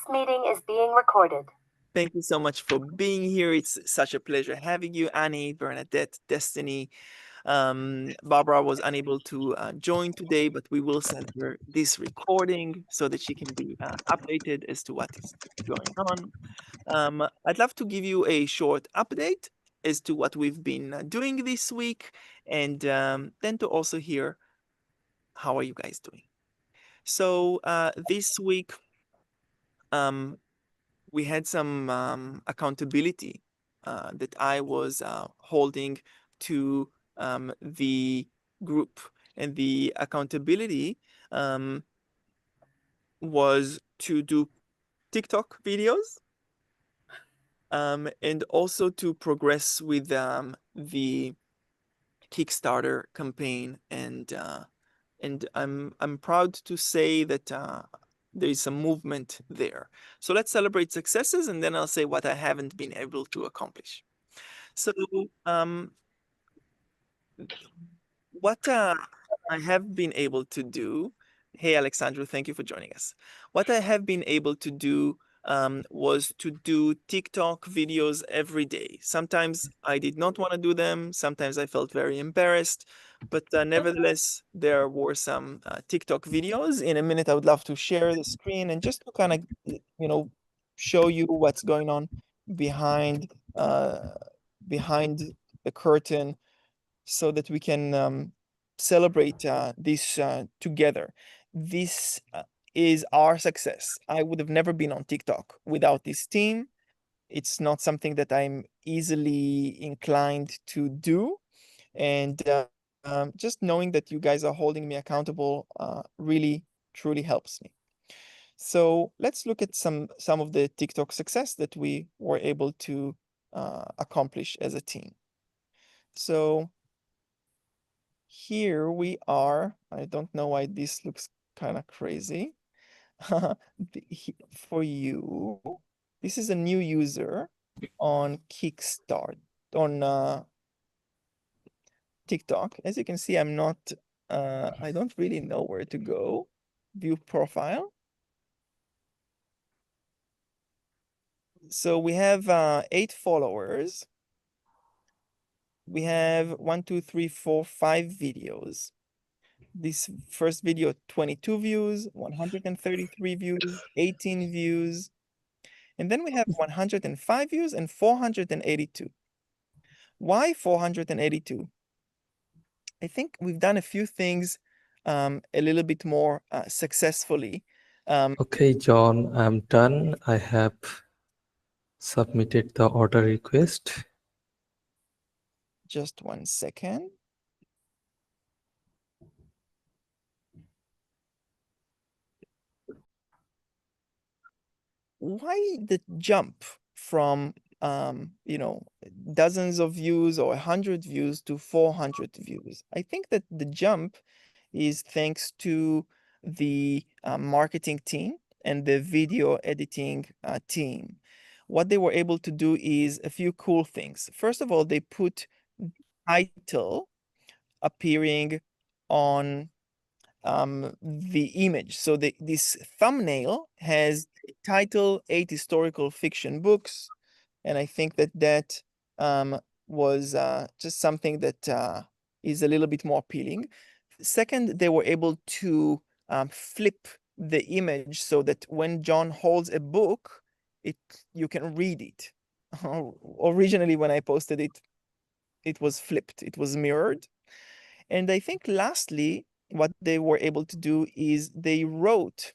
Meeting is being recorded. Thank you so much for being here. It's such a pleasure having you, Annie, Bernadette, Destiny. Barbara was unable to join today, but we will send her this recording so that she can be updated as to what is going on. I'd love to give you a short update as to what we've been doing this week, and then to also hear how are you guys doing. So this week, um, we had some accountability that I was holding to the group, and the accountability was to do TikTok videos, and also to progress with the Kickstarter campaign, and I'm proud to say that there is some movement there. So let's celebrate successes, and then I'll say what I haven't been able to accomplish. So what I have been able to do. Hey, Alexandru, thank you for joining us. What I have been able to do was to do TikTok videos every day. Sometimes I did not want to do them. Sometimes I felt very embarrassed. But nevertheless, there were some TikTok videos. In a minute, I would love to share the screen and just to kind of, show you what's going on behind behind the curtain, so that we can celebrate this together. This is our success. I would have never been on TikTok without this team. It's not something that I'm easily inclined to do. And just knowing that you guys are holding me accountable really, truly helps me. So let's look at some of the TikTok success that we were able to accomplish as a team. So here we are. I don't know why this looks kind of crazy. For you, this is a new user on Kickstart, on TikTok. As you can see, I'm not, I don't really know where to go. View profile. So we have 8 followers. We have 1, 2, 3, 4, 5 videos. This first video, 22 views, 133 views, 18 views. And then we have 105 views and 482. Why 482? I think we've done a few things a little bit more successfully. Okay, John, I'm done. I have submitted the order request. Just 1 second. Why the jump from dozens of views or 100 views to 400 views? I think that the jump is thanks to the marketing team and the video editing team. What they were able to do is a few cool things. First of all, they put title appearing on the image. So this thumbnail has title 8 historical fiction books, and I think that was just something that is a little bit more appealing. Second, they were able to flip the image so that when John holds a book, you can read it. Originally, when I posted it, it was flipped, it was mirrored. And I think lastly, what they were able to do is they wrote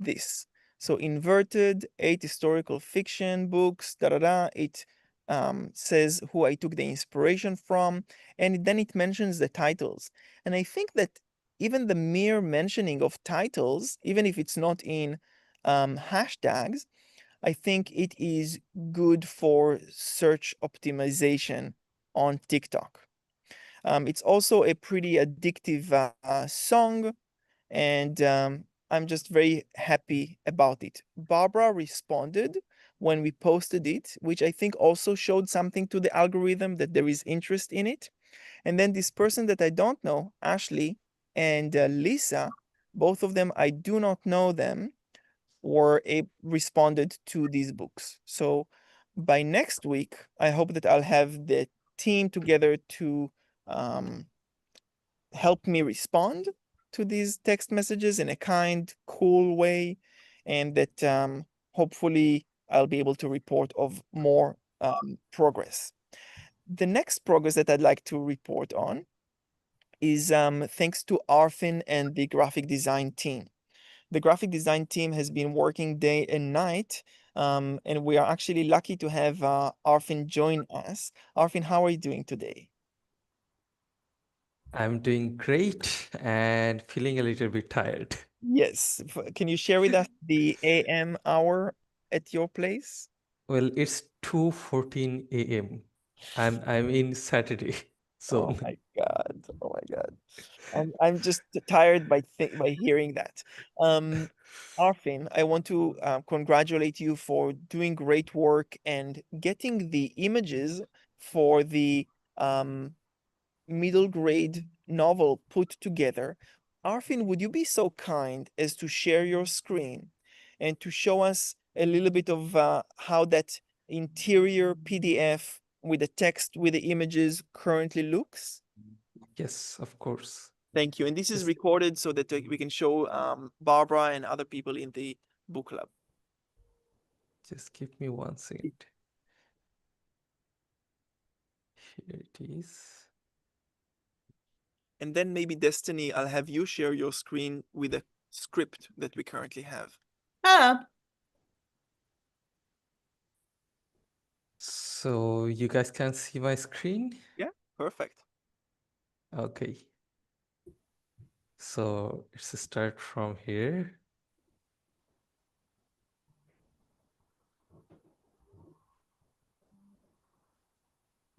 this. So inverted 8 historical fiction books, it says who I took the inspiration from, and then it mentions the titles. And I think that even the mere mentioning of titles, even if it's not in hashtags, I think it is good for search optimization on TikTok. It's also a pretty addictive song, and I'm just very happy about it. Barbara responded when we posted it, which I think also showed something to the algorithm that there is interest in it. And then this person that I don't know, Ashley and Lisa, Both of them, I do not know them, or responded to these books. So by next week, I hope that I'll have the team together to help me respond to these text messages in a kind, cool way, and that hopefully I'll be able to report of more progress. The next progress that I'd like to report on is thanks to Arfin and the graphic design team. The graphic design team has been working day and night, and we are actually lucky to have Arfin join us. Arfin, how are you doing today? I'm doing great and feeling a little bit tired. Yes. Can you share with us the AM hour at your place? Well, it's 2:14 a.m. I'm in Saturday Oh zone. my God. Oh my God. I'm just tired by hearing that. Arfin, I want to congratulate you for doing great work and getting the images for the middle grade novel put together. Arfin, would you be so kind as to share your screen and to show us a little bit of how that interior PDF with the text, with the images currently looks? Yes, of course. Thank you. And this is Just, recorded so that we can show Barbara and other people in the book club. just give me 1 second. Here it is. And then maybe Destiny, I'll have you share your screen with a script that we currently have. So you guys can see my screen? Yeah, perfect. Okay. So let's start from here.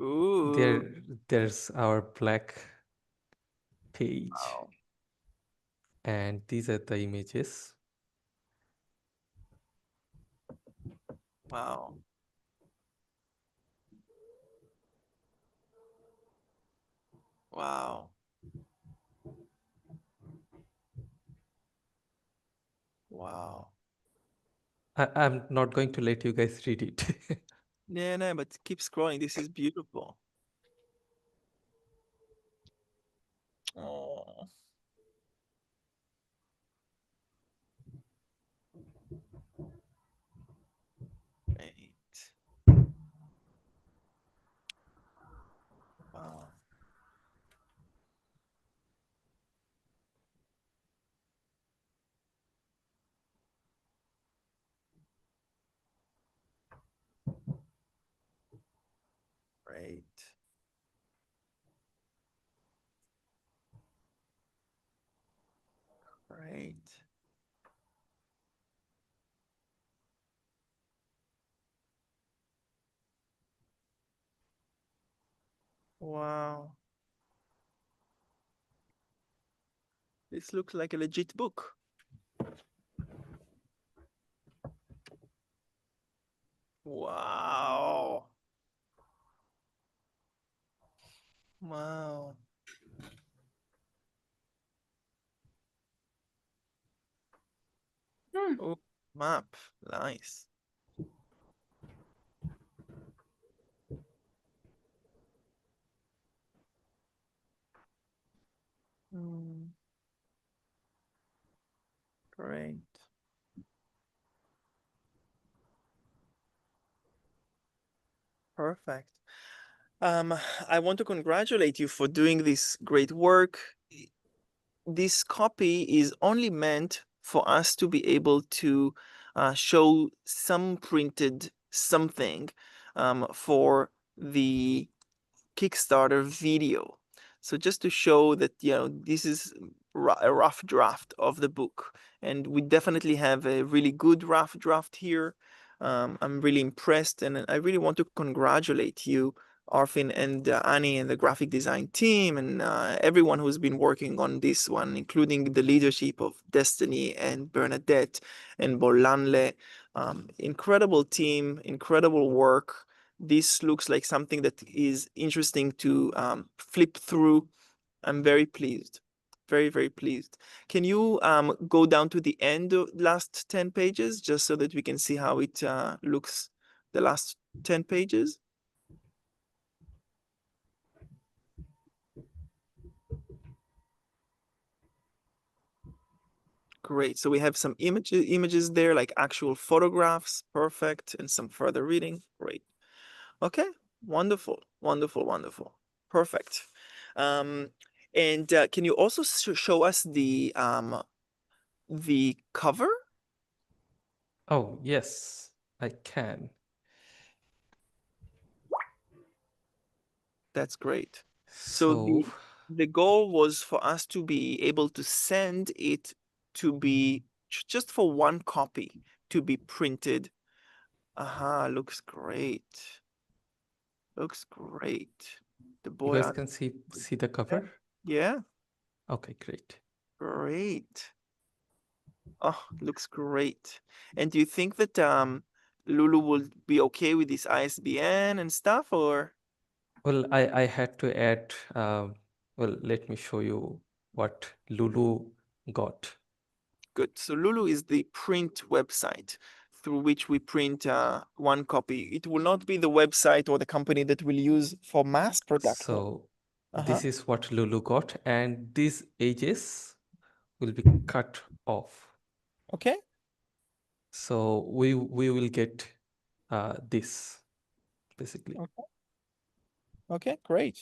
Ooh. There's our black page. Wow. And these are the images. Wow. Wow. Wow. I'm not going to let you guys read it. Yeah, no, but keep scrolling. This is beautiful. Oh. Great. Wow. Great. Great. Wow. This looks like a legit book. Wow. Wow. Oh, map. Nice. Great. Perfect. I want to congratulate you for doing this great work. This copy is only meant for us to be able to show some printed something for the Kickstarter video. So just to show that, this is a rough draft of the book, and we definitely have a really good rough draft here. I'm really impressed, and I really want to congratulate you, Arfin, and Annie, and the graphic design team, and everyone who's been working on this one, including the leadership of Destiny and Bernadette and Bolanle. Incredible team, incredible work. This looks like something that is interesting to flip through. I'm very pleased. very, very pleased. Can you go down to the end of last 10 pages just so that we can see how it looks the last 10 pages? Great. So we have some images there, like actual photographs. Perfect. And some further reading. Great. Okay. Wonderful. Wonderful. Wonderful. Perfect. And can you also show us the cover? Oh, yes, I can. That's great. So So, the goal was for us to be able to send it to be just for one copy to be printed. Aha, looks great. Looks great. The you boy guys art. can see the Yeah. cover? Yeah, Okay, great. great. Oh, looks great. And do you think that Lulu will be okay with this ISBN and stuff, or? Well, I had to add, well, let me show you what Lulu got. Good. So Lulu is the print website through which we print one copy. It will not be the website or the company that we'll use for mass production. So Uh-huh. this is what Lulu got, and these edges will be cut off. Okay. So we will get this basically. Okay. Okay. Great.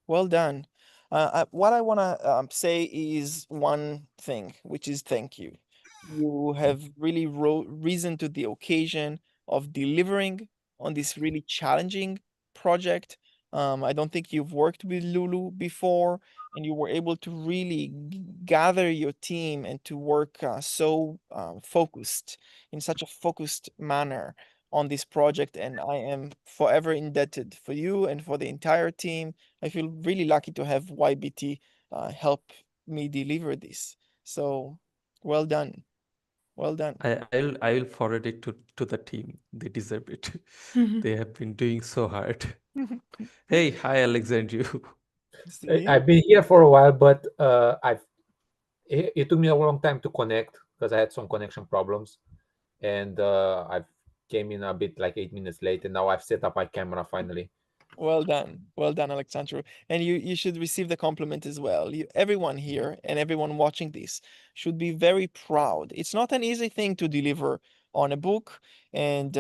Well done. What I want to say is one thing, which is thank you. You have really risen to the occasion of delivering on this really challenging project. I don't think you've worked with Lulu before, and you were able to really gather your team and to work so focused in such a focused manner on this project. And I am forever indebted for you and for the entire team. I feel really lucky to have YBT help me deliver this. So well done. Well done. I will forward it to the team. They deserve it. They have been doing so hard. Hey, hi Alexandru. See? I've been here for a while, but it took me a long time to connect because I had some connection problems, and I came in a bit like 8 minutes late, and now I've set up my camera finally. Well done. Well done, Alexandru. And you should receive the compliment as well. Everyone here and everyone watching this should be very proud. It's not an easy thing to deliver on a book. And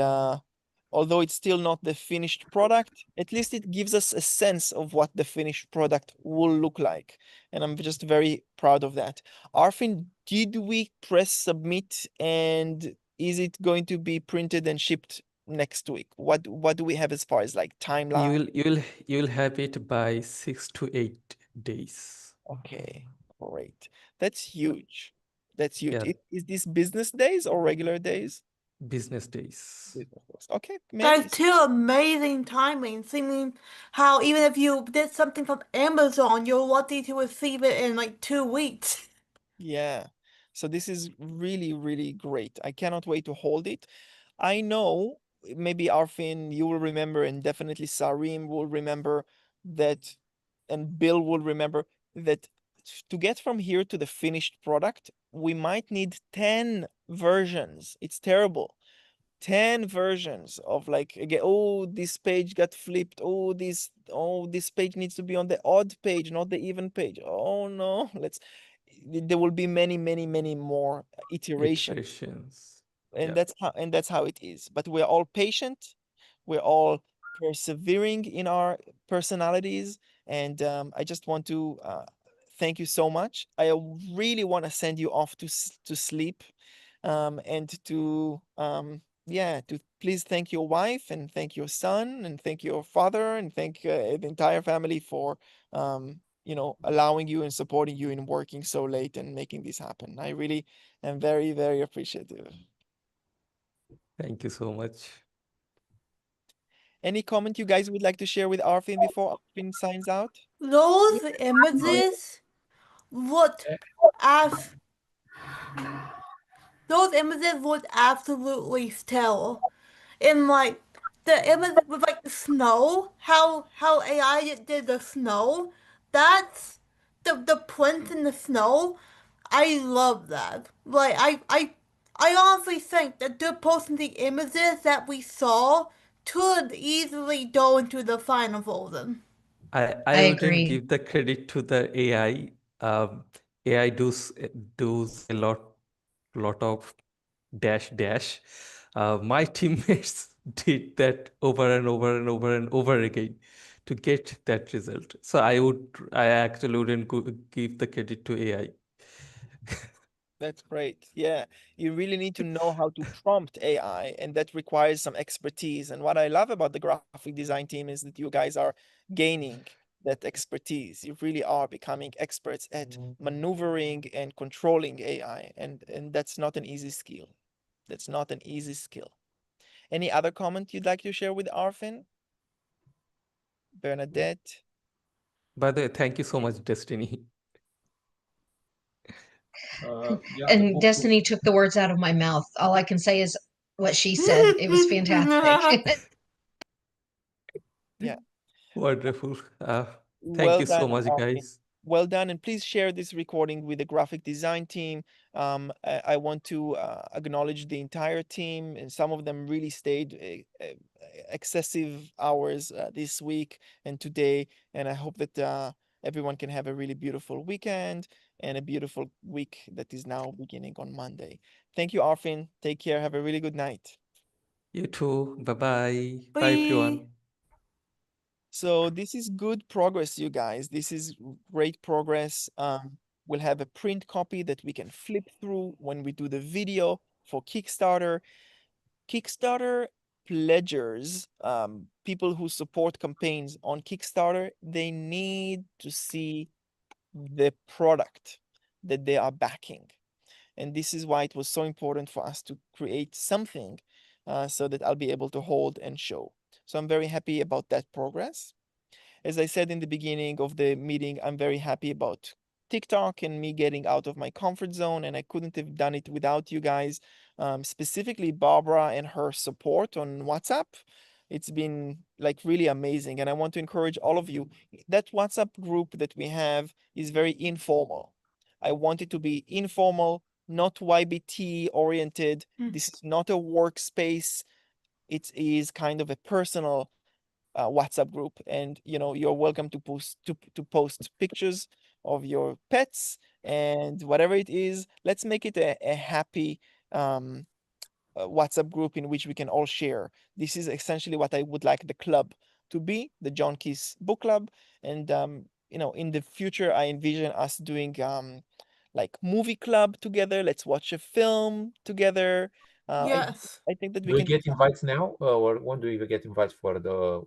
although it's still not the finished product, at least it gives us a sense of what the finished product will look like. And I'm just very proud of that. Arfin, did we press submit, and is it going to be printed and shipped next week? What do we have as far as like timeline? You will have it by 6 to 8 days. Okay, great. That's huge. That's huge. Yeah, Is this business days or regular days? business days. Business days. Okay, maybe. That's two amazing timings. I mean, how even if you did something from Amazon, you're lucky to receive it in like 2 weeks. Yeah. So this is really, really great. I cannot wait to hold it. I know maybe Arfin, you will remember, and definitely Sarim will remember that, and Bill will remember that to get from here to the finished product, we might need 10 versions. It's terrible. 10 versions of like again, oh, this page got flipped, oh, this page needs to be on the odd page, not the even page. Oh no, there will be many, many, many more iterations. Iterations. And Yeah. that's how it is. But we're all patient, we're all persevering in our personalities. And I just want to thank you so much. I really want to send you off to sleep, and to yeah, to please thank your wife and thank your son and thank your father and thank the entire family for allowing you and supporting you in working so late and making this happen. I really am very, very appreciative. Thank you so much. Any comment you guys would like to share with Arfin before Arfin signs out? Those images looked as those images looked absolutely stellar. And like the image with like the snow, how AI did the snow, that's the prints in the snow. I love that. Like I honestly think that they're posting the images that we saw could easily go into the final version. I wouldn't agree. give the credit to the AI. AI does a lot of dash dash. My teammates did that over and over and over and over again to get that result. So I actually wouldn't give the credit to AI. That's great. Yeah, you really need to know how to prompt AI, and that requires some expertise. And what I love about the graphic design team is that you guys are gaining that expertise. You really are becoming experts at maneuvering and controlling AI, and that's not an easy skill. That's not an easy skill. Any other comment you'd like to share with Arfin? Bernadette? By the way, thank you so much, Destiny. Yeah, And Destiny took the words out of my mouth. All I can say is what she said. It was fantastic. Yeah. Wonderful. Thank Well you so done, much, Arfin. guys. Well done, and please share this recording with the graphic design team. I want to acknowledge the entire team, and some of them really stayed excessive hours this week and today. And I hope that everyone can have a really beautiful weekend and a beautiful week that is now beginning on Monday. Thank you, Arfin. Take care. Have a really good night. You too. Bye-bye. Bye, Bye. everyone. So this is good progress, you guys. This is great progress. We'll have a print copy that we can flip through when we do the video for Kickstarter. Kickstarter pledgers, people who support campaigns on Kickstarter, they need to see the product that they are backing. And this is why it was so important for us to create something so that I'll be able to hold and show. So I'm very happy about that progress. As I said in the beginning of the meeting, I'm very happy about TikTok and me getting out of my comfort zone, and I couldn't have done it without you guys, specifically Barbara and her support on WhatsApp. It's been like really amazing, and I want to encourage all of you. That WhatsApp group that we have is very informal. I want it to be informal, not YBT oriented. This is not a workspace. It is kind of a personal WhatsApp group, and you're welcome to post pictures of your pets and whatever it is. Let's make it a happy WhatsApp group in which we can all share. This is essentially what I would like the club to be, the John Keys Book Club. And in the future, I envision us doing like movie club together. Let's watch a film together. Yes. I think that we Do we can. get invites now, or when do we get invites for the?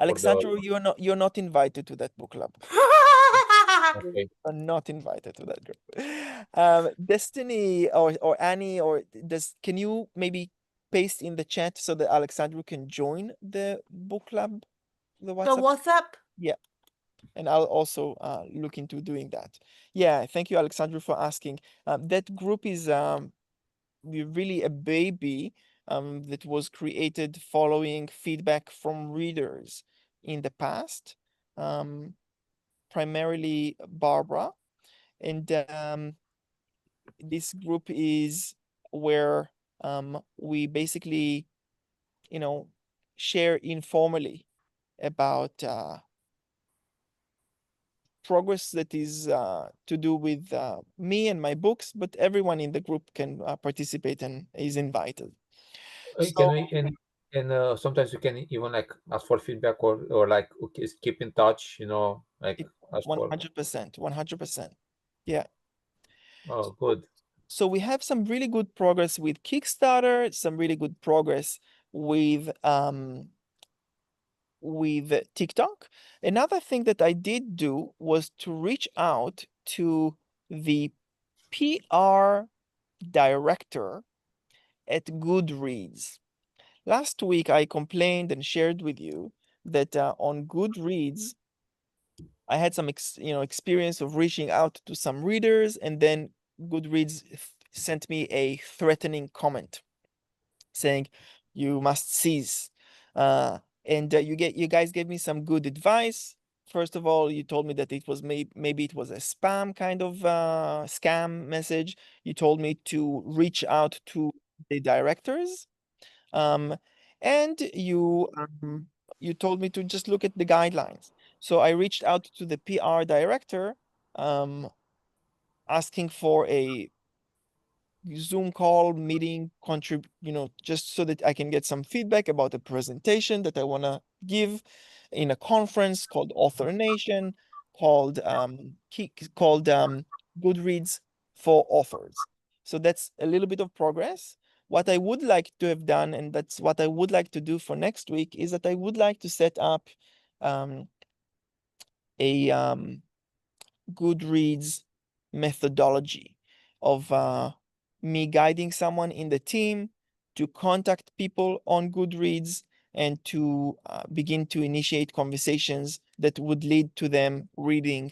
Alexandru, you're not invited to that book club. Okay. Are not invited to that group. Destiny or Annie can you maybe paste in the chat so that Alexandru can join the book club, the The WhatsApp? WhatsApp? Yeah. And I'll also look into doing that. Yeah, thank you, Alexandru, for asking. That group is really a baby that was created following feedback from readers in the past, primarily Barbara. And this group is where we basically, share informally about progress that is to do with me and my books, but everyone in the group can participate and is invited. Can So we and sometimes you can even like ask for feedback or like okay, keep in touch, like ask for. 100%, 100%. Yeah. Oh, good. So we have some really good progress with Kickstarter, some really good progress with TikTok. Another thing that I did do was to reach out to the PR director at Goodreads. Last week, I complained and shared with you that on Goodreads, I had some experience of reaching out to some readers, and then Goodreads sent me a threatening comment saying, "You must cease." And you guys gave me some good advice first of all, you told me that it was maybe it was a spam kind of scam message. You told me to reach out to the directors, and you told me to just look at the guidelines. So I reached out to the PR director, asking for a Zoom call meeting, just so that I can get some feedback about the presentation that I want to give in a conference called Author Nation, called Goodreads for Authors. So that's a little bit of progress. What I would like to have done, and that's what I would like to do for next week, is that I would like to set up a Goodreads methodology of me guiding someone in the team to contact people on Goodreads and to begin to initiate conversations that would lead to them reading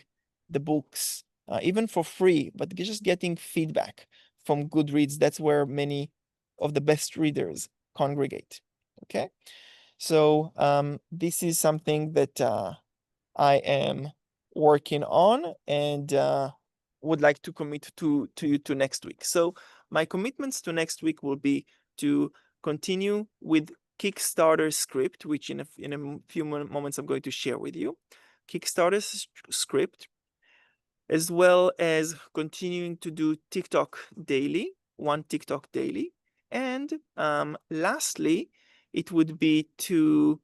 the books, even for free, but just getting feedback from Goodreads. That's where many of the best readers congregate. Okay, so this is something that I am working on and would like to commit to next week. So my commitments to next week will be to continue with Kickstarter script, which in a few moments I'm going to share with you. Kickstarter script, as well as continuing to do TikTok daily, one TikTok daily. And lastly, it would be to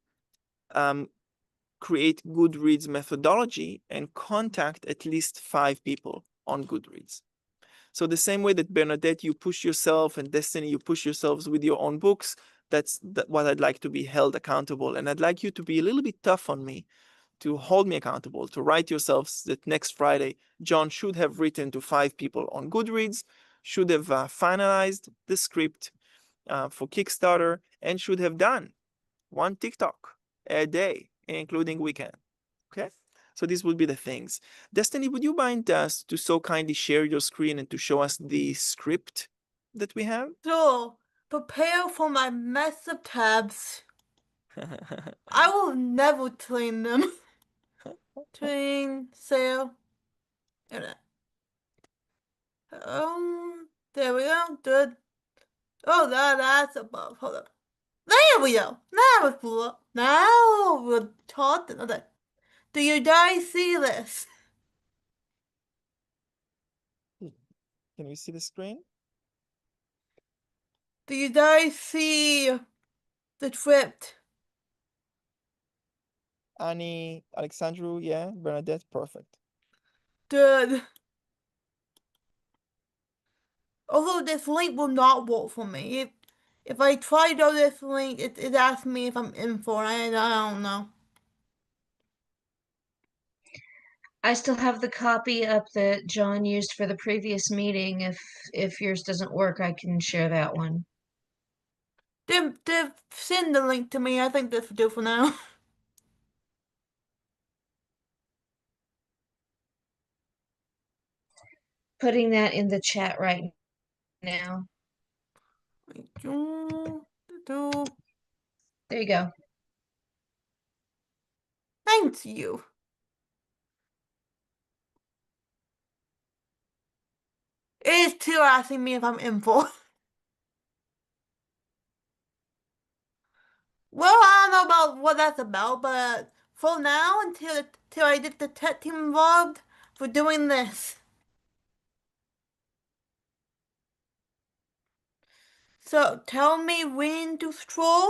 create Goodreads methodology and contact at least 5 people on Goodreads. So the same way that Bernadette, you push yourself, and Destiny, you push yourselves with your own books, that's what I'd like to be held accountable. And I'd like you to be a little bit tough on me, to hold me accountable, to write yourselves that next Friday, John should have written to 5 people on Goodreads, should have finalized the script for Kickstarter, and should have done one TikTok a day, including weekend. Okay, so these would be the things. Destiny, would you mind us to so kindly share your screen and to show us the script that we have? So, prepare for my mess of tabs. I will never clean them. Clean, sale. There we go. Good. Oh, that's above. Hold up. There we go. Now it's blue. Now we're talking. Okay. Do you guys see this? Can you see the screen? Do you guys see the script? Annie, Alexandru, yeah, Bernadette, perfect. Good. Although this link will not work for me. If I try to go this link, it asks me if I'm in for it. I don't know. I still have the copy up that John used for the previous meeting. If yours doesn't work, I can share that one. Send the link to me. I think this will do for now. Putting that in the chat right now. There you go. Thank you. It is too asking me if I'm in for. Well, I don't know about what that's about, but for now, until I get the tech team involved, we're doing this. So tell me when to scroll,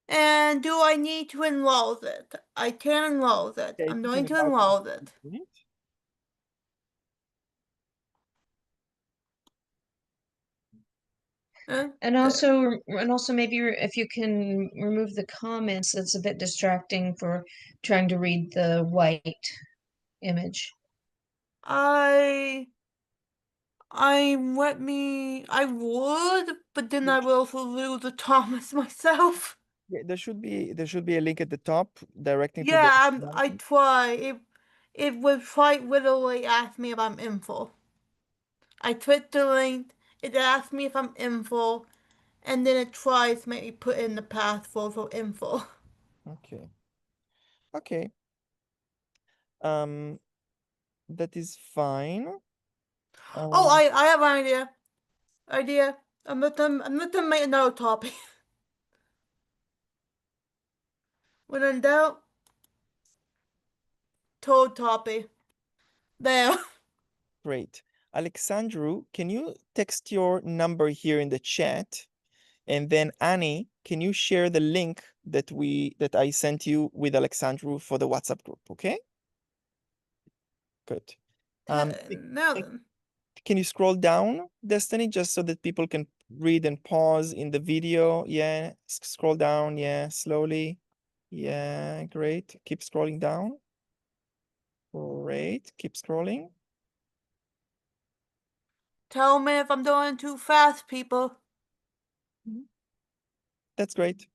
and do I need to enroll it? I can enroll it. Okay, I'm you going can to enroll enroll it. And also maybe if you can remove the comments, it's a bit distracting for trying to read the white image. I would, but then I will also lose the Thomas myself. Yeah, there should be a link at the top directing to Yeah, the I try. It would quite literally ask me if I'm in full. I click the link, it asks me if I'm in full, and then it tries to make me put in the password for info. Okay. Okay. That is fine. Oh, I have an idea. I'm gonna make another topic. When in doubt, toad topic. There. Great. Alexandru, can you text your number here in the chat? And then Annie, can you share the link that I sent you with Alexandru for the WhatsApp group, okay? Good. Now then. Can you scroll down, Destiny, just so that people can read and pause in the video? Yeah, scroll down, yeah, slowly. Yeah, great. Keep scrolling down. Great, keep scrolling. Tell me if I'm doing too fast, people. That's great.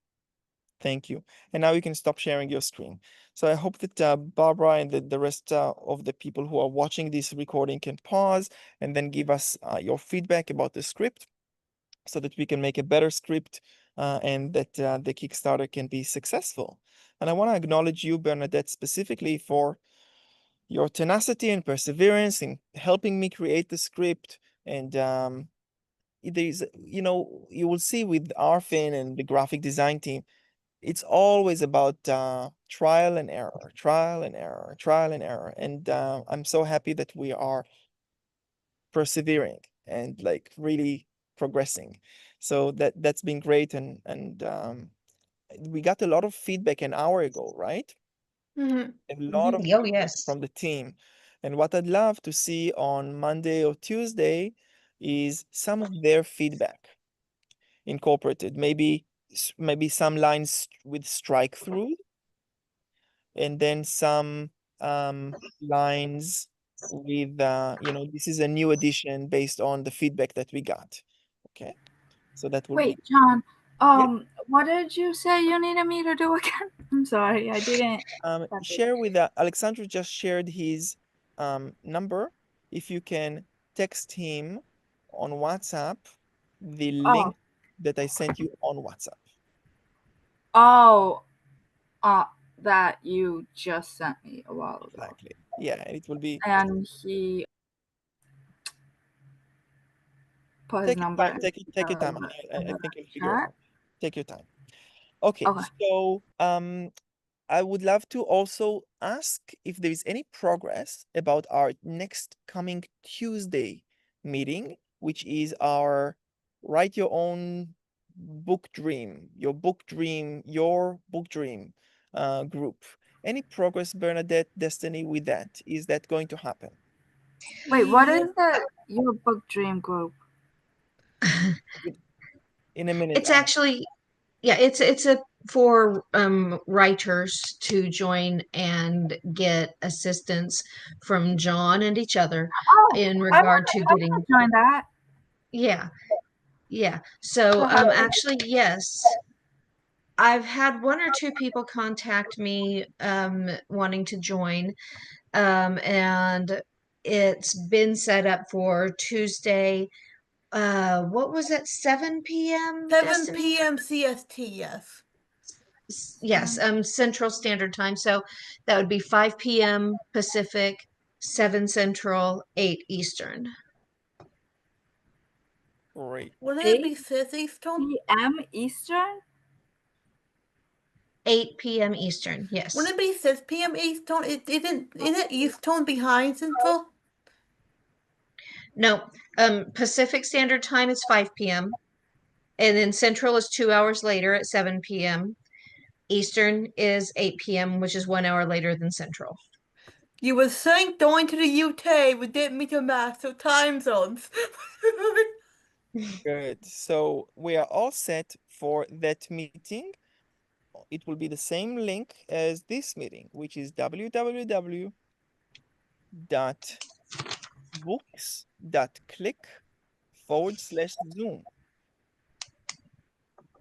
Thank you. And now you can stop sharing your screen. So I hope that Barbara and the rest of the people who are watching this recording can pause and then give us your feedback about the script so that we can make a better script and that the Kickstarter can be successful. And I want to acknowledge you, Bernadette, specifically for your tenacity and perseverance in helping me create the script. And there's, you will see with Arfin and the graphic design team, it's always about trial and error, trial and error, trial and error. And I'm so happy that we are persevering and like really progressing. So that's been great. And we got a lot of feedback an hour ago, right? Mm-hmm. A lot of Oh, feedback yes. from the team. And what I'd love to see on Monday or Tuesday is some of their feedback incorporated. Maybe some lines with strike through, and then some lines with this is a new edition based on the feedback that we got. Okay, so that will Wait, be John. Yeah. What did you say you needed me to do again? I'm sorry, I didn't. Share with Alexandru just shared his number. If you can text him on WhatsApp the link that I sent you on WhatsApp. Oh, that you just sent me a while ago. Exactly. Yeah, and it will be. And he put his number. Take your time. I think you'll figure it chat. out. Take your time. Okay. So I would love to also ask if there is any progress about our next coming Tuesday meeting, which is our Write Your Own Book Dream, your book dream group. Any progress, Bernadette, Destiny, with that? Is that going to happen? Wait, what is your book dream group? In a minute. It's actually, yeah, it's a for writers to join and get assistance from John and each other in regard to getting. Join that. Yeah, yeah. So actually, yes. I've had one or two people contact me wanting to join, and it's been set up for Tuesday. What was it? 7 p.m. 7 p.m. CST. Yes. Yes, Central Standard Time. So that would be 5 p.m. Pacific, 7 Central, 8 Eastern. Great. Wouldn't it be 6 Eastern? p.m. Eastern? 8 p.m. Eastern, yes. Wouldn't it be 6 p.m. Eastern? Isn't Eastern behind Central? No, Pacific Standard Time is 5 p.m. And then Central is 2 hours later at 7 p.m. Eastern is 8 p.m., which is 1 hour later than Central. You would think going to the UK would get me to master time zones. Good. So we are all set for that meeting. It will be the same link as this meeting, which is www.books.click/Zoom.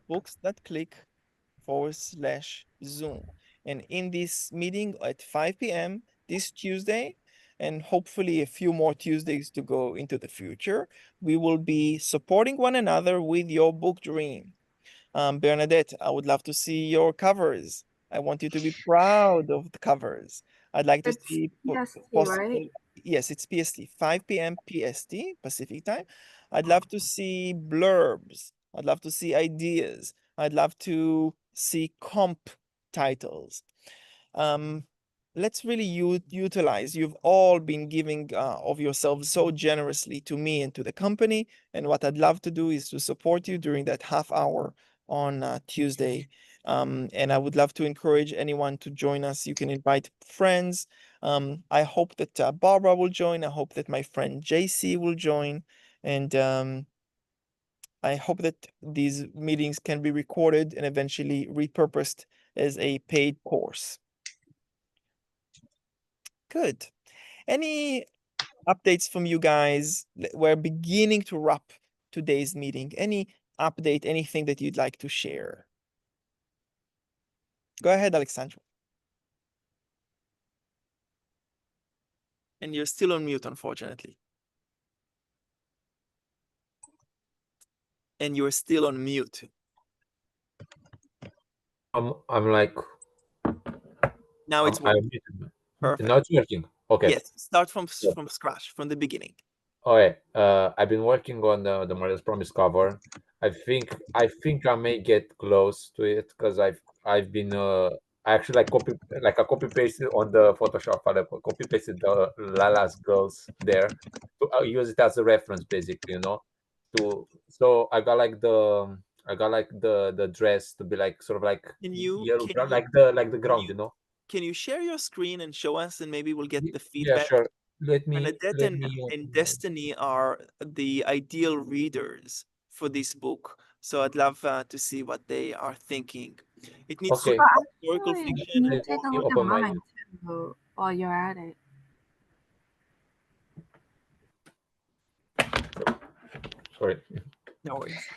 Books.click/Zoom. And in this meeting at 5 p.m. this Tuesday, and hopefully a few more Tuesdays to go into the future, we will be supporting one another with your book dream. Bernadette, I would love to see your covers. I want you to be proud of the covers. I'd like to It's see PST, possible. right? Yes, it's PST, 5 p.m. PST, Pacific time. I'd love to see blurbs. I'd love to see ideas. I'd love to see comp titles. Let's really utilize. You've all been giving of yourselves so generously to me and to the company. And what I'd love to do is to support you during that half hour on Tuesday. And I would love to encourage anyone to join us. You can invite friends. I hope that Barbara will join. I hope that my friend JC will join. And I hope that these meetings can be recorded and eventually repurposed as a paid course. Good. Any updates from you guys? We're beginning to wrap today's meeting. Any update, anything that you'd like to share? Go ahead, Alexandra. And you're still on mute, unfortunately. And you're still on mute. I'm like, Now it's I'm working. muted. Perfect. Now it's working. Okay. Yes, start from Yeah. scratch, from the beginning. Okay. I've been working on the Mother's Promise cover. I think I may get close to it because I've been I actually like copy pasted on the Photoshop file. I copy pasted the Lala's girls there to use it as a reference, basically, So I got like the dress to be like sort of like Can you yellow can brown, you like the ground, can you share your screen and show us, and maybe we'll get the Yeah, feedback? sure. Let me Bernadette let me and Destiny are the ideal readers for this book, so I'd love to see what they are thinking. It needs to Okay. be But historical actually, fiction. can you Let take a me look at open my mine too while you're at it? sorry. No worries.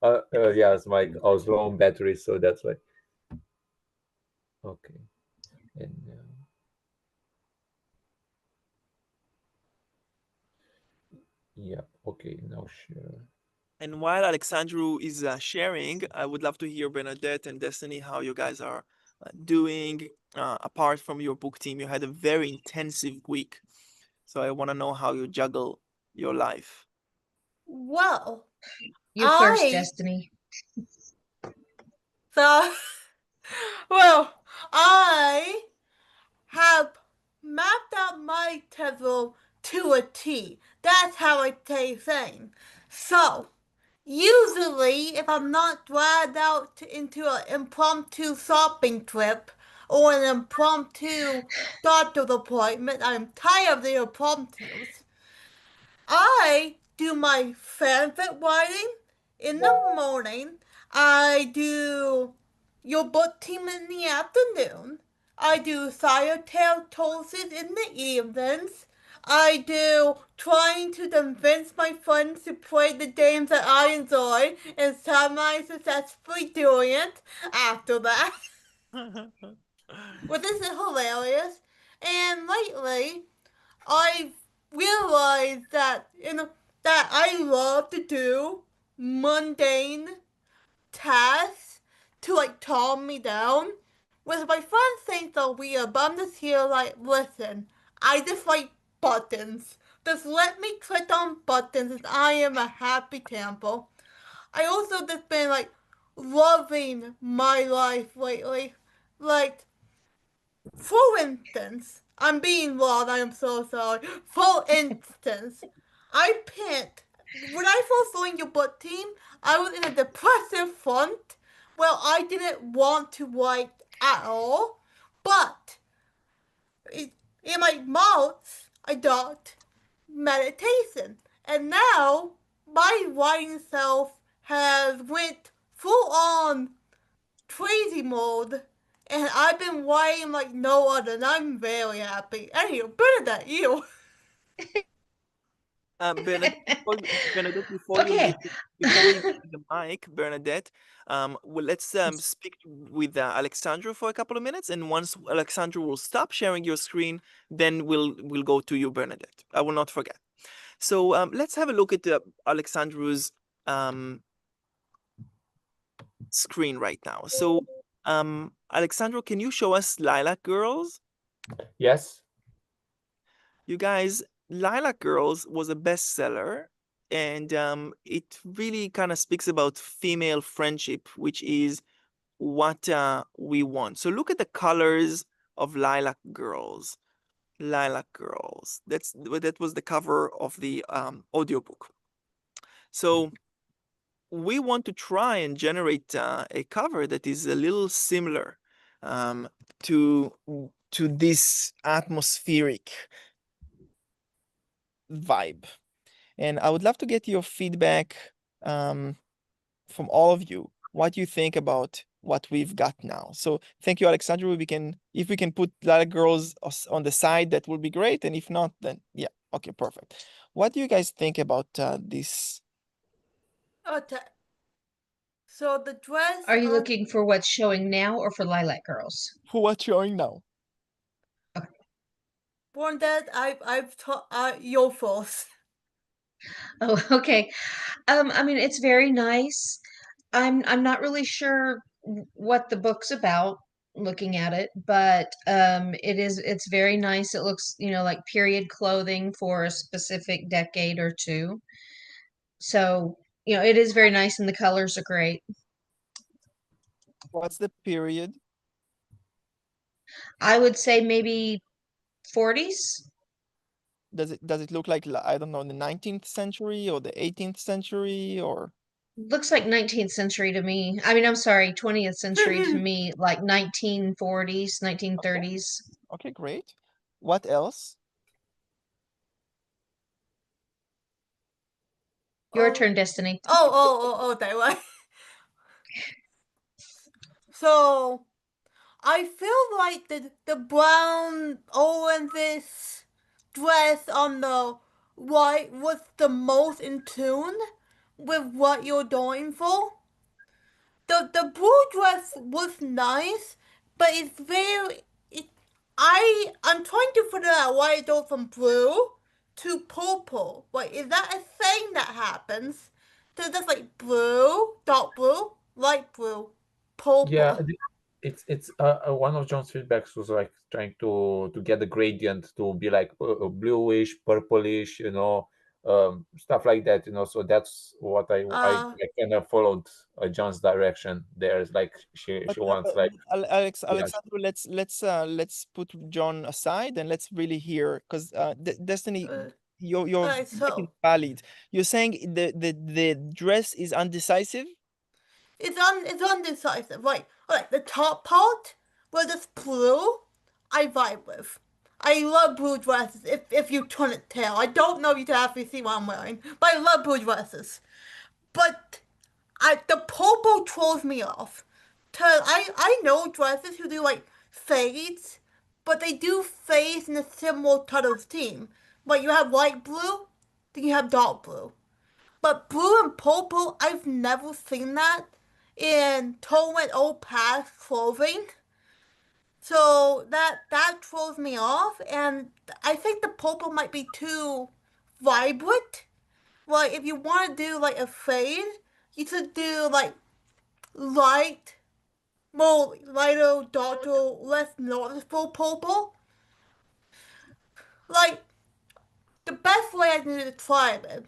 Yeah, it's my I was low on battery, so that's why. Okay. And yeah, okay, now share. And while Alexandru is sharing, I would love to hear Bernadette and Destiny how you guys are doing. Apart from your book team, you had a very intensive week, so I want to know how you juggle your life. Well, You first, I Destiny. so well, I have mapped out my schedule to a T. That's how I stay sane. So, usually, if I'm not dragged out into an impromptu shopping trip or an impromptu doctor's appointment, I'm tired of the impromptus. I do my fanfic writing in the morning. I do your book team in the afternoon. I do Sire Tale Toasted in the evenings. I do trying to convince my friends to play the games that I enjoy and semi successfully doing it after that, which is hilarious. And lately, I've realized that that I love to do mundane tasks to like calm me down. Which my friends think they're weird, but I'm just here like, listen, I just like buttons. Just let me click on buttons and I am a happy camper. I also just been like loving my life lately. Like, for instance, I'm being loud, I am so sorry. For instance, I picked, when I first joined your book team, I was in a depressive funk where I didn't want to write at all, but in my mouth, I got meditation. And now, my writing self has went full on crazy mode, and I've been writing like no other, and I'm very happy. Anyway, Bernadette, you. Bernadette, before you Okay. leave the mic, Bernadette, let's speak with Alexandra for a couple of minutes, and once Alexandra will stop sharing your screen, then we'll go to you, Bernadette. I will not forget. So let's have a look at Alexandra's screen right now. So Alexandro, can you show us Lilac Girls? Yes. You guys, Lilac Girls was a bestseller, and it really kind of speaks about female friendship, which is what we want. So look at the colors of Lilac Girls. Lilac Girls. That was the cover of the audiobook. So we want to try and generate a cover that is a little similar to this atmospheric vibe. And I would love to get your feedback from all of you. What you think about what we've got now. So thank you, Alexandra. If we can put Lilac Girls on the side, that would be great. And if not, then yeah, okay, perfect. What do you guys think about this? Okay. So the dress. Are you looking for what's showing now or for Lilac Girls? For what's showing now? Born that I've taught your false. Oh, okay. I mean, it's very nice. I'm not really sure what the book's about looking at it, but it's very nice. It looks, like period clothing for a specific decade or two. So, it is very nice and the colors are great. What's the period? I would say maybe 40s. Does it look like, I don't know, the 19th century or the 18th century or? Looks like 19th century to me. I mean, I'm sorry, 20th century to me, like 1940s, 1930s. Okay, great. What else? Your turn, Destiny. That way. So, I feel like the brown this dress on the right was the most in tune with what you're going for. The blue dress was nice, but it's very. I'm trying to figure out why it goes from blue to purple. Like, is that a thing that happens? So it's just like blue, dark blue, light blue, purple. Yeah, it's one of John's feedbacks was like trying to get the gradient to be like bluish, purplish, stuff like that, So that's what I kind of followed John's direction. There's like she wants like Alexandru, let's put John aside and let's really hear, because Destiny, your Alright, feedback is valid. You're saying the dress is undecisive? It's undecisive. Right. Alright, the top part where this blue I vibe with. I love blue dresses if you turn it tail. I don't know if you can actually see what I'm wearing, but I love blue dresses. But the purple throws me off. Cause I know dresses who do like fades, but they do fades in a similar color scheme. Like you have light blue, then you have dark blue. But blue and purple, I've never seen that in tone and old past clothing. So that throws me off, and I think the purple might be too vibrant. Like if you want to do like a fade, you should do like light, more lighter, darker, less noticeable purple. Like the best way I can describe it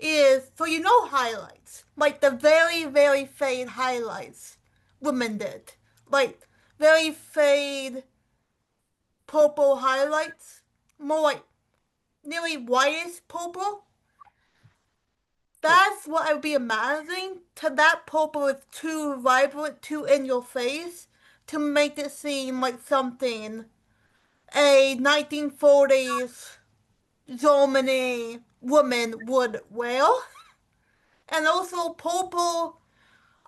is so highlights, like the very very fade highlights women did, like very fade purple highlights, more like nearly whitish purple. That's what I would be imagining. To that purple is too vibrant, too in your face, to make it seem like something a 1940s Germany woman would wear. And also purple,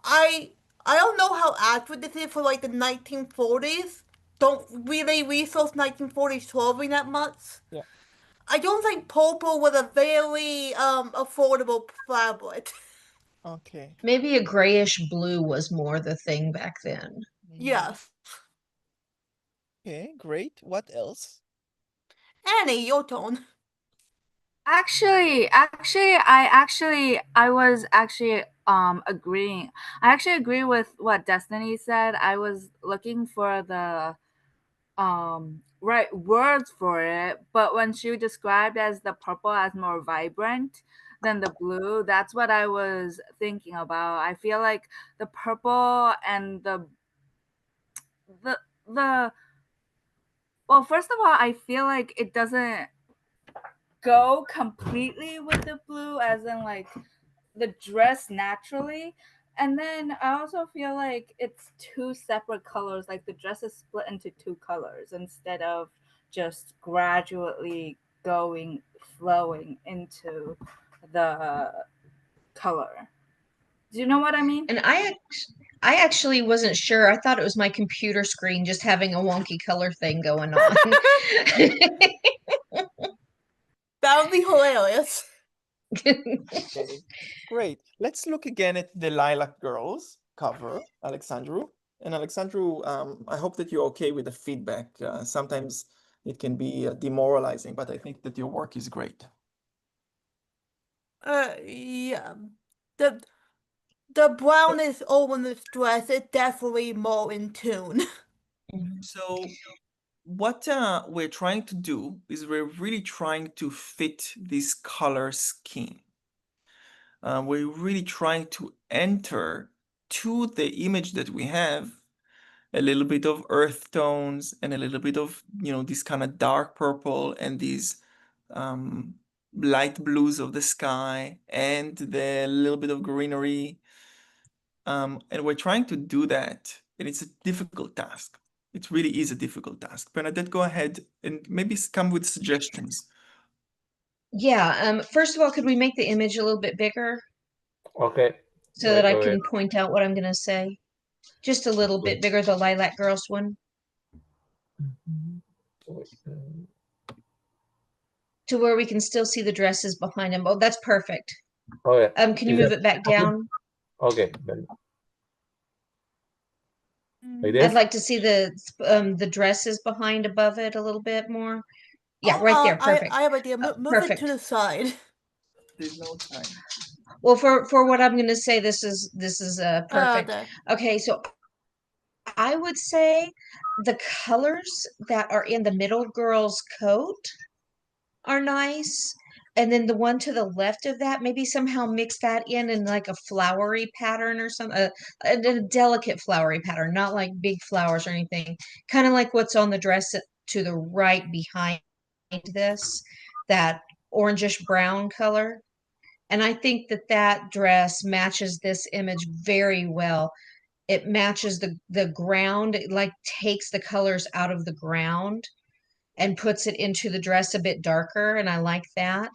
I don't know how accurate this is for like the 1940s. Don't really research 1940s clothing that much. Yeah. I don't think purple was a very affordable fabric. Okay. Maybe a grayish blue was more the thing back then. Yes. Okay, great. What else? Annie, your turn. I was actually agreeing. I actually agree with what Destiny said. I was looking for the right words for it, but when she described as the purple as more vibrant than the blue, that's what I was thinking about. I feel like the purple and the the well, first of all, I feel like it doesn't go completely with the blue, as in like the dress naturally. And then I also feel like it's two separate colors, like the dress is split into two colors instead of just gradually flowing into the color. Do you know what I mean? And I actually wasn't sure. I thought it was my computer screen just having a wonky color thing going on. That would be hilarious. Okay, great. Let's look again at the Lilac Girls cover, Alexandru. And Alexandru, I hope that you're okay with the feedback. Sometimes it can be demoralizing, but I think that your work is great. Yeah. The brown is over this dress. It's definitely more in tune. So what we're trying to do is we're really trying to fit this color scheme. We're really trying to enter to the image that we have a little bit of earth tones and a little bit of, this kind of dark purple and these light blues of the sky and the little bit of greenery. And we're trying to do that, and it's a difficult task. It really is a difficult task. Bernadette, go ahead and maybe come with suggestions. Yeah, first of all, could we make the image a little bit bigger Okay. so that I Wait. can point out what I'm going to say? Just a little bit bigger, the Lilac Girls one, Wait, to where we can still see the dresses behind them. Oh, that's perfect. Okay. Can you Is move that it back down? okay? Then like I'd this. like to see the dresses behind above it a little bit more. Yeah, right there. Perfect. I have an idea. Move it Perfect. to the side. There's no time. Well, for what I'm going to say, this is perfect. There. Okay, so I would say the colors that are in the middle girl's coat are nice. And then the one to the left of that, maybe somehow mix that in like a flowery pattern or something, a delicate flowery pattern, not like big flowers or anything. Kind of like what's on the dress to the right behind this, that orangish brown color. And I think that that dress matches this image very well. It matches the ground, it like takes the colors out of the ground and puts it into the dress a bit darker, and I like that.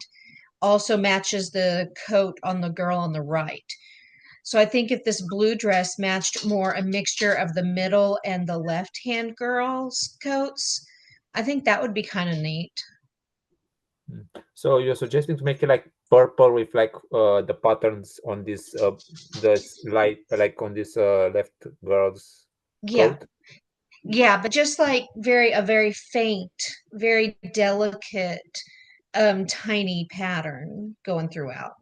Also matches the coat on the girl on the right. So I think if this blue dress matched more a mixture of the middle and the left hand girl's coats, I think that would be kind of neat. So you're suggesting to make it like purple with like the patterns on this light like on this left girl's Yeah. coat. Yeah, but just like a very faint, very delicate, tiny pattern going throughout.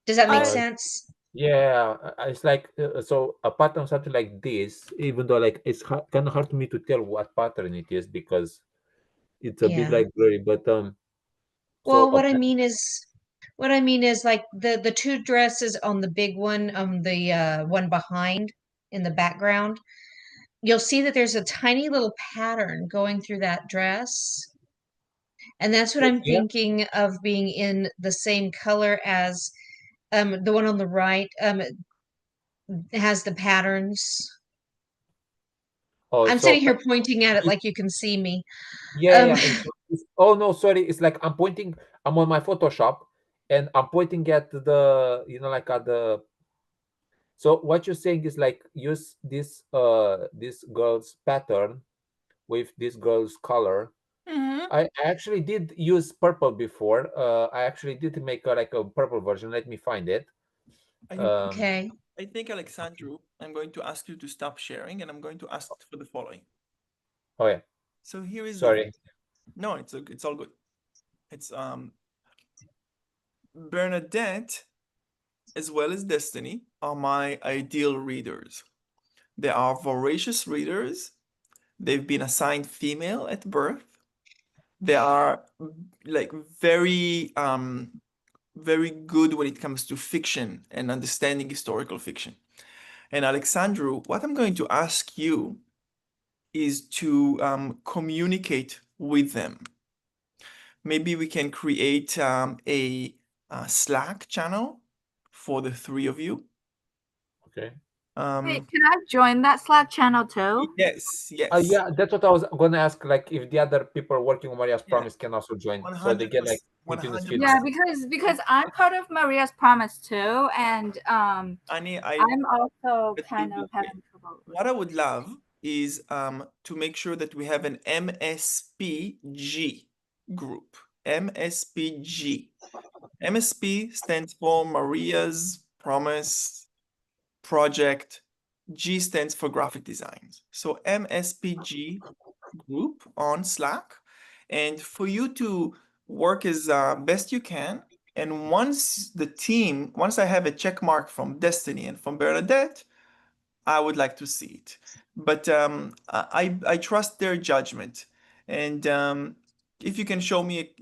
Does that make sense? Yeah, it's like so a pattern something like this, even though like it's kind of hard to me to tell what pattern it is because it's a bit Yeah. like blurry. But Well, so what I mean is like the two dresses on the big one, the one behind in the background, you'll see that there's a tiny little pattern going through that dress. And that's what I'm yeah. thinking of being in the same color as the one on the right has the patterns. Oh, I'm so sitting here pointing at it like you can see me. yeah. Oh no, sorry. It's like I'm pointing. I'm on my Photoshop, and I'm pointing at the like at the. So what you're saying is like use this girl's pattern with this girl's color. I actually did use purple before. I actually did make like a purple version. Let me find it. Okay. I think, Alexandru, I'm going to ask you to stop sharing, and I'm going to ask for the following. Oh yeah. So here is Sorry. No, it's all good. It's Bernadette, as well as Destiny, are my ideal readers. They are voracious readers. They've been assigned female at birth. They are like very good when it comes to fiction and understanding historical fiction. And Alexandru, what I'm going to ask you is to communicate with them. Maybe we can create a Slack channel for the three of you. Okay. Wait, can I join that Slack channel too? Yes, yes. Yeah, that's what I was gonna ask. Like, if the other people working on Maria's Yeah. Promise can also join, so they get like 100%. continuous 100%. feedback. Yeah, because I'm part of Maria's Promise too, and Annie, I'm also that kind will of be great. having trouble. What I would love is to make sure that we have an MSPG group. MSPG. MSP stands for Maria's Promise Project. G stands for graphic designs. So MSPG group on Slack, and for you to work as best you can. And once I have a check mark from Destiny and from Bernadette, I would like to see it. But I trust their judgment. And if you can show me,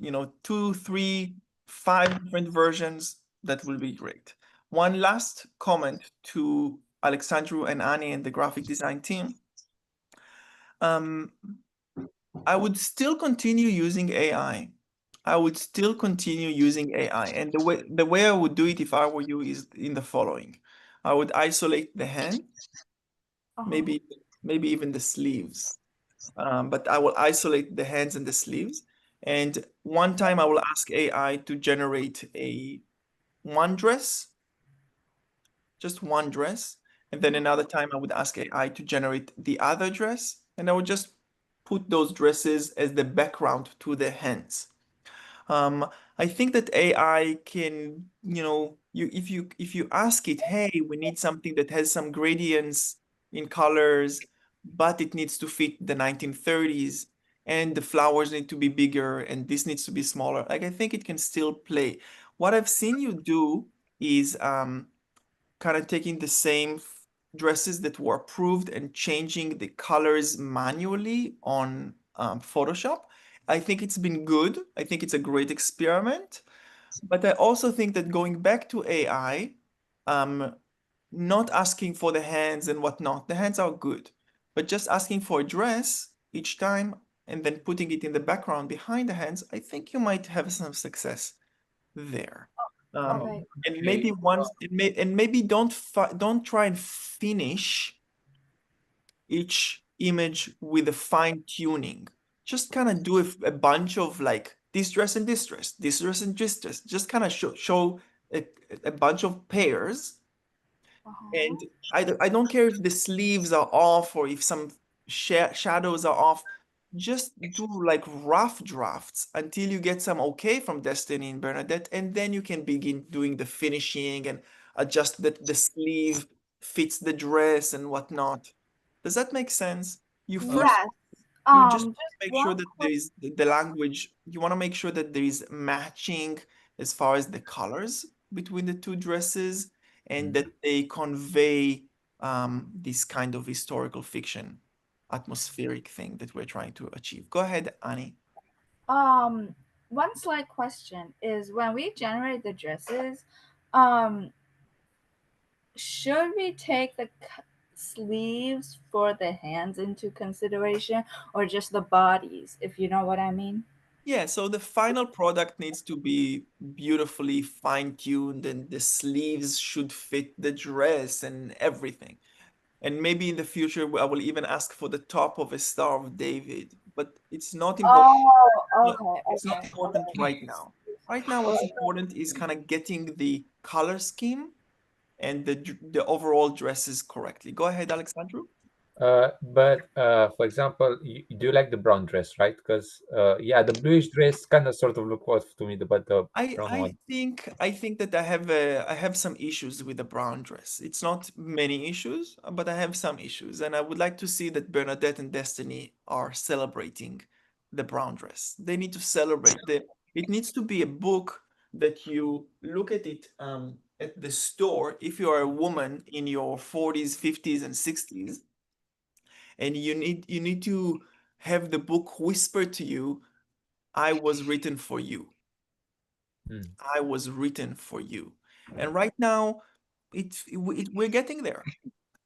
2, 3, 5 different versions, that will be great. One last comment to Alexandru and Ani and the graphic design team. I would still continue using AI. And the way I would do it if I were you is in the following. I would isolate the hand, maybe even the sleeves. But I will isolate the hands and the sleeves. And one time I will ask AI to generate one dress, just one dress. And then another time I would ask AI to generate the other dress. And I would just put those dresses as the background to the hands. I think that AI can, if you ask it, hey, we need something that has some gradients in colors, but it needs to fit the 1930s, and the flowers need to be bigger, and this needs to be smaller. Like, I think it can still play. What I've seen you do is kind of taking the same dresses that were approved and changing the colors manually on Photoshop. I think it's been good. I think it's a great experiment. But I also think that going back to AI, not asking for the hands and whatnot, the hands are good, but just asking for a dress each time and then putting it in the background behind the hands, I think you might have some success there. Okay. And maybe maybe don't try and finish each image with a fine tuning. Just kind of do a bunch of like this dress and this dress, this dress and this dress. Just kind of show a bunch of pairs. And I don't care if the sleeves are off or if some shadows are off. Just do like rough drafts until you get some okay from Destiny and Bernadette, and then you can begin doing the finishing and adjust that the sleeve fits the dress and whatnot. Does that make sense? You first Yes. you just Just make one sure that there is the language. You want to make sure that there is matching as far as the colors between the two dresses, and that they convey this kind of historical fiction atmospheric thing that we're trying to achieve. Go ahead, Annie. one slight question is when we generate the dresses, um, should we take the sleeves for the hands into consideration or just the bodies, if you know what I mean? Yeah, so the final product needs to be beautifully fine-tuned, and the sleeves should fit the dress and everything. And maybe in the future, I will even ask for the top of a Star of David, but it's not important. Oh, It's not important right now. Right now, what's important is kind of getting the color scheme and the overall dresses correctly. Go ahead, Alexandru. But for example, do you like the brown dress, right? Because yeah, the bluish dress kind of sort of look off to me, but the brown I one. think that I have some issues with the brown dress. It's not many issues, but I have some issues, and I would like to see that Bernadette and Destiny are celebrating the brown dress. They need to celebrate it needs to be a book that you look at it at the store, if you are a woman in your 40s, 50s, and 60s, and you need to have the book whisper to you, I was written for you. Mm. I was written for you. And right now, we're getting there.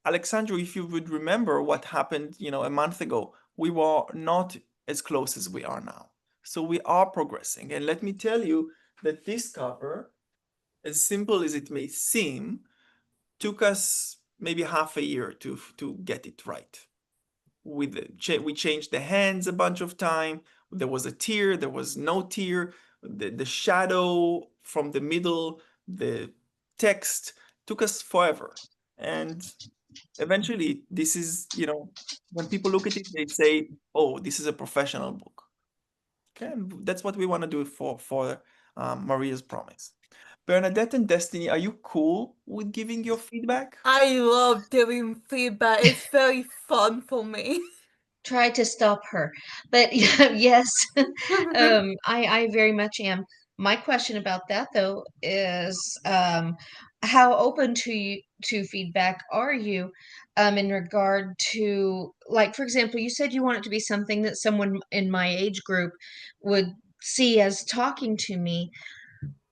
Alexandru, if you would remember what happened, a month ago, we were not as close as we are now. So we are progressing. And let me tell you that this cover, as simple as it may seem, took us maybe half a year to get it right. We changed the hands a bunch of time. There was a tear, there was no tear. The shadow from the middle, the text took us forever. And eventually, this is, when people look at it, they say, "Oh, this is a professional book." Okay, and that's what we want to do for Maria's Promise. Bernadette and Destiny, are you cool with giving your feedback? I love giving feedback. It's very fun for me. Try to stop her. But yes, I very much am. My question about that though is how open to feedback are you in regard to, like, for example, you said you want it to be something that someone in my age group would see as talking to me.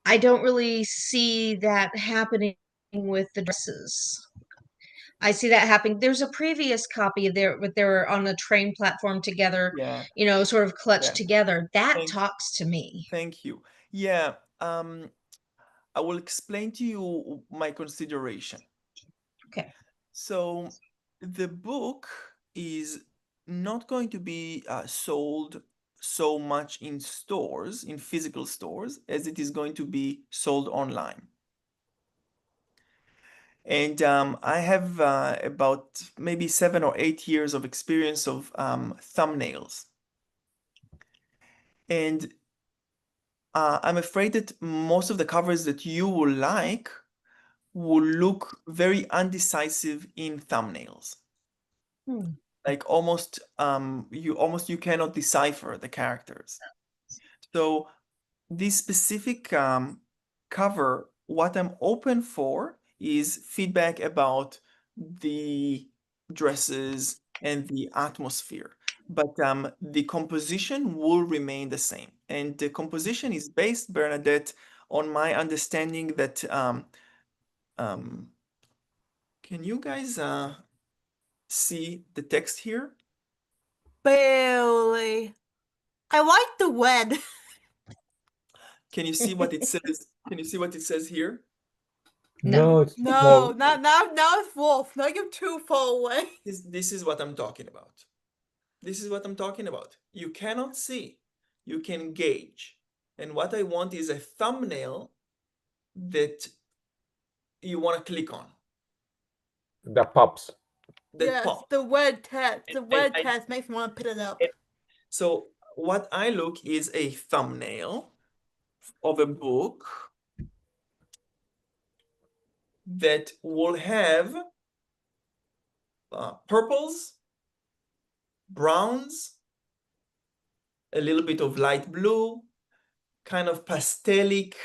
I don't really see that happening with the dresses. I see that happening. There's a previous copy there, but they're on a train platform together, Yeah, sort of clutched yeah. together. That Thank, talks to me. thank you. Yeah, I will explain to you my consideration. Okay. So the book is not going to be sold so much in stores, in physical stores, as it is going to be sold online. And I have about maybe 7 or 8 years of experience of thumbnails. And I'm afraid that most of the covers that you will like will look very undecisive in thumbnails. Hmm. Like you cannot decipher the characters. So this specific cover, what I'm open for is feedback about the dresses and the atmosphere. But the composition will remain the same. And the composition is based, Bernadette, on my understanding that can you guys see the text here? Barely. I like the red. Can you see what it says? Can you see what it says here? No. It's No, small. now it's wolf. Now you're too far away. This is what I'm talking about. This is what I'm talking about. You cannot see, you can gauge. And what I want is a thumbnail that you want to click on, The pops. that Yes, pop. the red text. The And red text makes me want to put it up. so what I look is a thumbnail of a book that will have purples, browns, a little bit of light blue, kind of pastelic,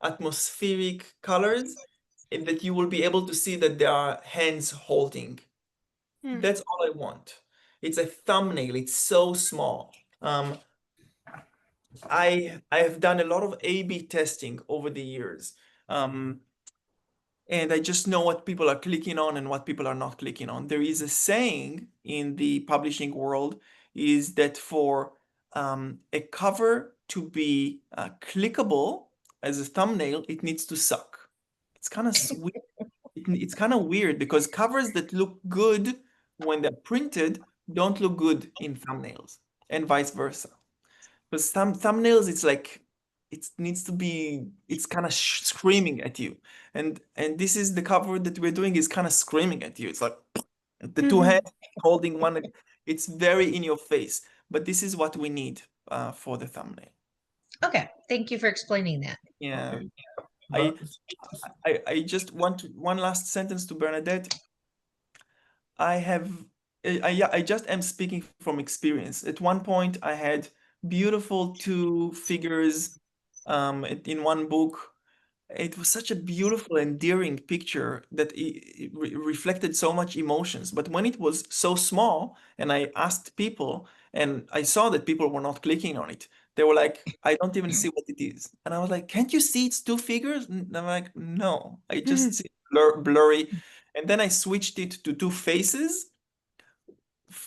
atmospheric colors, and that you will be able to see that there are hands holding. That's all I want. It's a thumbnail. It's so small. I have done a lot of A/B testing over the years. And I just know what people are clicking on and what people are not clicking on. There is a saying in the publishing world is that for a cover to be clickable as a thumbnail, it needs to suck. It's kind of sweet. It's kind of weird because covers that look good when they're printed don't look good in thumbnails, and vice versa. Because some thumbnails, it's like it needs to be, it's kind of screaming at you, and this is the cover that we're doing is kind of screaming at you. It's like the two hands holding one. It's very in your face, but this is what we need for the thumbnail. Okay. Thank you for explaining that. Yeah. Okay. I just want one last sentence to Bernadette. I just am speaking from experience. At one point, I had beautiful two figures in one book. It was such a beautiful, endearing picture that it reflected so much emotions. But when it was so small, and I asked people, and I saw that people were not clicking on it, they were like, "I don't even see what it is." And I was like, "Can't you see it's two figures?" And I'm like, "No, I just see blurry." And then I switched it to two faces,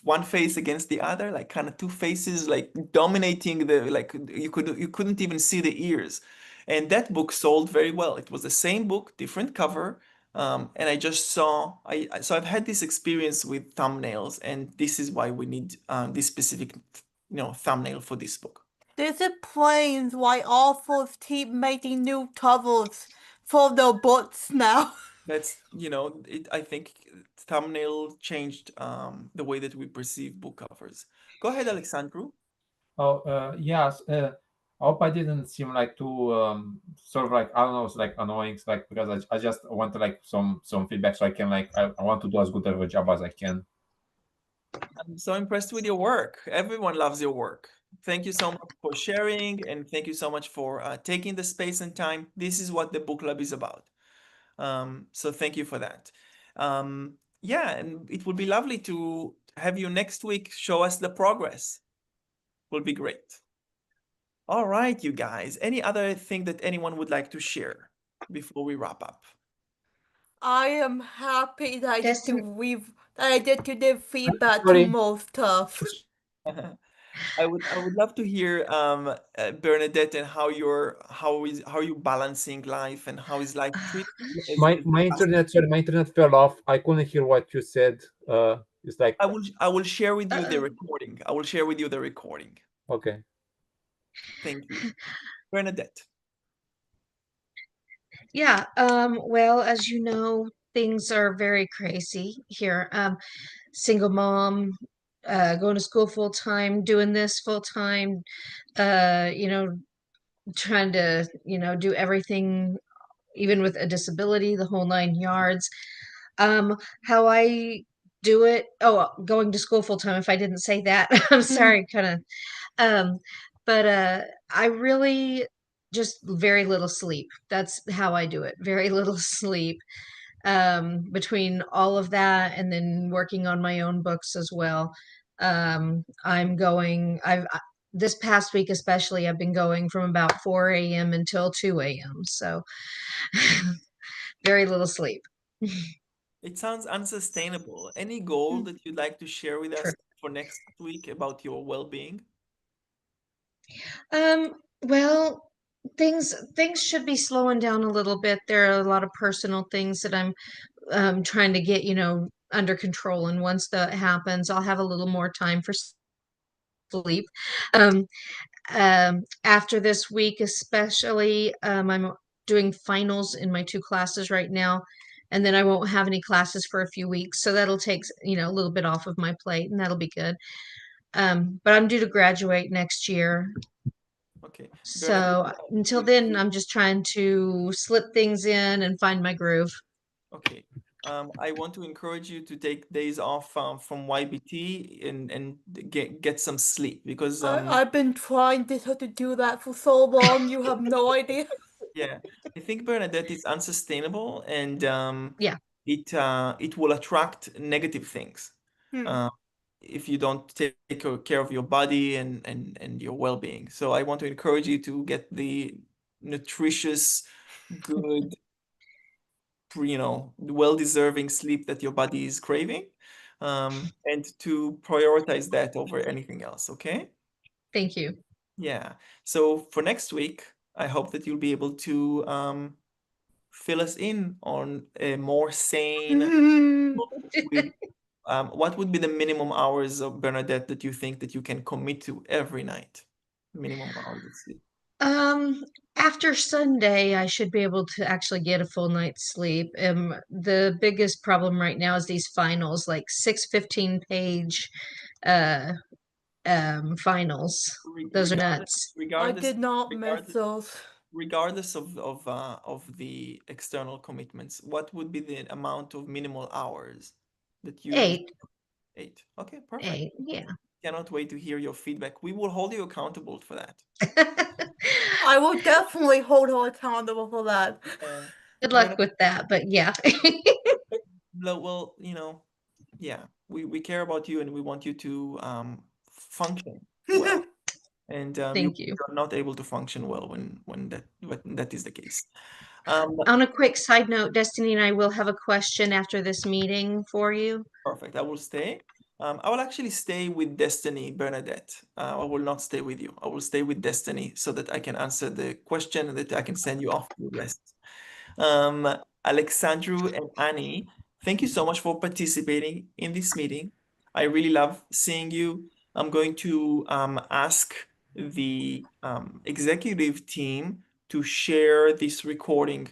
one face against the other, like kind of two faces, like dominating the, like you couldn't even see the ears. And that book sold very well. It was the same book, different cover. And I just saw, so I've had this experience with thumbnails, and this is why we need this specific, thumbnail for this book. This explains why authors keep making new covers for their books now. That's, I think thumbnail changed the way that we perceive book covers. Go ahead, Alexandru. Oh, yes. I hope I didn't seem like too sort of like, I don't know, it's like annoying, like, because I just want to like some feedback so I can like I want to do as good of a job as I can. I'm so impressed with your work. Everyone loves your work. Thank you so much for sharing, and thank you so much for taking the space and time. This is what the book club is about. So thank you for that. Yeah, and it would be lovely to have you next week show us the progress. Will be great. All right, you guys. Any other thing that anyone would like to share before we wrap up? I am happy that Destiny. I get to give feedback to Sorry. most stuff. I would love to hear Bernadette, and how are you balancing life, and how is life treating you as My internet fell off. I couldn't hear what you said. It's like, I will share with you the Uh-oh. recording. I will share with you the recording. okay. Thank you. Bernadette. Yeah, well, as you know, things are very crazy here. Single mom, going to school full time, doing this full time, uh, you know, trying to, do everything, even with a disability, the whole 9 yards. How I do it, oh, going to school full time, if I didn't say that, I'm sorry, kind of, um, but I really just very little sleep. That's how I do it. Very little sleep. Between all of that and then working on my own books as well. This past week especially, I've been going from about 4 a.m. until 2 a.m. So very little sleep. It sounds unsustainable. Any goal that you'd like to share with True. us for next week about your well-being? Well, things should be slowing down a little bit. There are a lot of personal things that I'm trying to get, under control. And once that happens, I'll have a little more time for sleep. Um, After this week, especially, I'm doing finals in my 2 classes right now, and then I won't have any classes for a few weeks. So that'll take, a little bit off of my plate, and that'll be good. But I'm due to graduate next year. Okay. Bernadette, So until then, I'm just trying to slip things in and find my groove. okay. I want to encourage you to take days off from YBT and get some sleep, because I've been trying to do that for so long, you have no idea. yeah, I think, Bernadette, it's unsustainable, and Yeah. it will attract negative things if you don't take care of your body and your well-being. So I want to encourage you to get the nutritious, good, well-deserving sleep that your body is craving, and to prioritize that over anything else, okay? Thank you. Yeah. So for next week, I hope that you'll be able to fill us in on a more sane with what would be the minimum hours of Bernadette that you think that you can commit to every night? Minimum hours of sleep. Um, After Sunday, I should be able to actually get a full night's sleep. The biggest problem right now is these finals, like 6 15-page uh finals. Those are nuts. I did not miss regardless, those. regardless of the external commitments, what would be the amount of minimal hours that you 8. 8? Okay, perfect. 8, yeah. Cannot wait to hear your feedback. We will hold you accountable for that. I will definitely hold her accountable for that. Good luck with that, but yeah. Well, yeah, we care about you and we want you to function well. And Thank you. you're not able to function well when that is the case. On a quick side note, Destiny and I will have a question after this meeting for you. Perfect. I will stay. I will actually stay with Destiny, Bernadette. I will not stay with you. I will stay with Destiny so that I can answer the question and that I can send you off to the rest. Alexandru and Annie, thank you so much for participating in this meeting. I really love seeing you. I'm going to ask the executive team to share this recording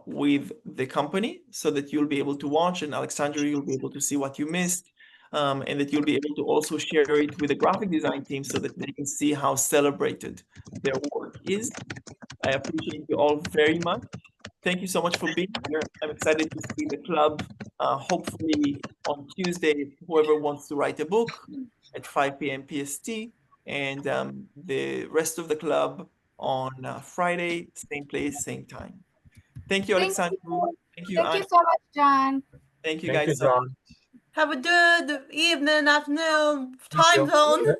with the company so that you'll be able to watch, and Alexandru, you'll be able to see what you missed, and that you'll be able to also share it with the graphic design team so that they can see how celebrated their work is. I appreciate you all very much. Thank you so much for being here. I'm excited to see the club, hopefully on Tuesday, whoever wants to write a book at 5 p.m. PST, and the rest of the club on Friday, same place, same time. Thank you, Thank Alexandru. you. Thank you, Thank you Annie. so much, John. Thank you Thank you, guys so much. John. Have a good evening, afternoon, Thank time you. zone.